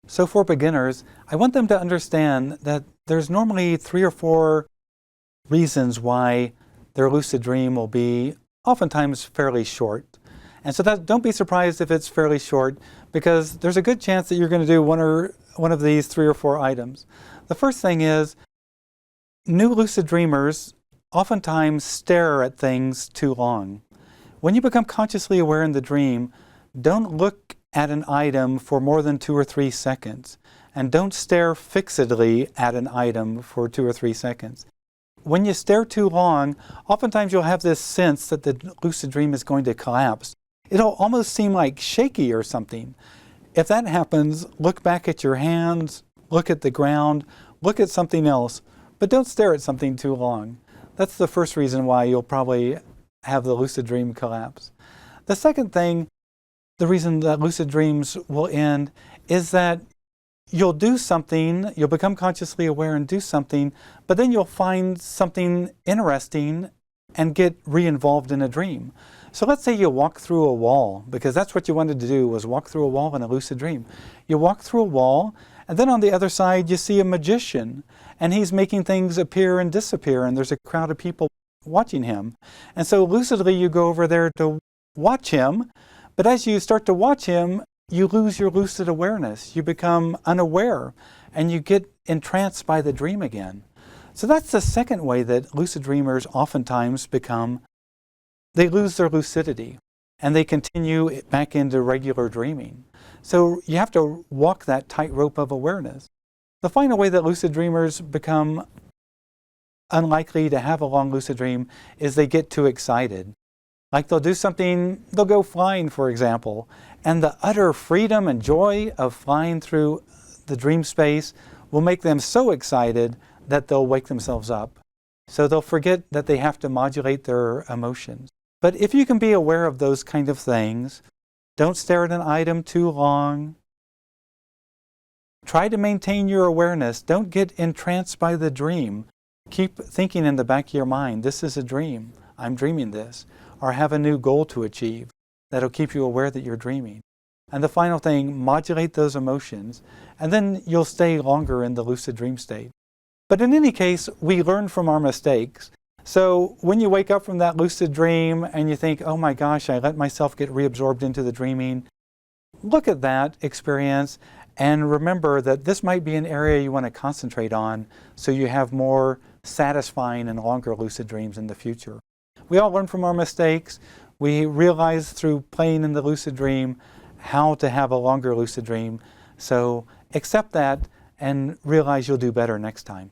So for beginners, I want them to understand that there's normally 3 or 4 reasons why their lucid dream will be oftentimes fairly short. And so don't be surprised if it's fairly short, because there's a good chance that you're going to do one of these 3 or 4 items. The first thing is, new lucid dreamers oftentimes stare at things too long. When you become consciously aware in the dream, don't look at an item for more than 2 or 3 seconds, and don't stare fixedly at an item for 2 or 3 seconds. When you stare too long, oftentimes you'll have this sense that the lucid dream is going to collapse. It'll almost seem like shaky or something. If that happens, look back at your hands, look at the ground, look at something else, but don't stare at something too long. That's the first reason why you'll probably have the lucid dream collapse. The second thing, the reason that lucid dreams will end, is that you'll do something, you'll become consciously aware and do something, but then you'll find something interesting and get re-involved in a dream. So let's say you walk through a wall, because that's what you wanted to do, was walk through a wall in a lucid dream. You walk through a wall, and then on the other side you see a magician, and he's making things appear and disappear, and there's a crowd of people watching him. And so lucidly you go over there to watch him, but as you start to watch him, you lose your lucid awareness. You become unaware, and you get entranced by the dream again. So that's the second way that lucid dreamers oftentimes they lose their lucidity, and they continue back into regular dreaming. So you have to walk that tightrope of awareness. The final way that lucid dreamers become unlikely to have a long lucid dream is they get too excited. Like they'll do something, they'll go flying, for example, and the utter freedom and joy of flying through the dream space will make them so excited that they'll wake themselves up. So they'll forget that they have to modulate their emotions. But if you can be aware of those kind of things, don't stare at an item too long. Try to maintain your awareness. Don't get entranced by the dream. Keep thinking in the back of your mind, this is a dream. I'm dreaming this. Or have a new goal to achieve that'll keep you aware that you're dreaming. And the final thing, modulate those emotions, and then you'll stay longer in the lucid dream state. But in any case, we learn from our mistakes. So when you wake up from that lucid dream and you think, oh my gosh, I let myself get reabsorbed into the dreaming, look at that experience and remember that this might be an area you want to concentrate on so you have more satisfying and longer lucid dreams in the future. We all learn from our mistakes. We realize through playing in the lucid dream how to have a longer lucid dream. So accept that and realize you'll do better next time.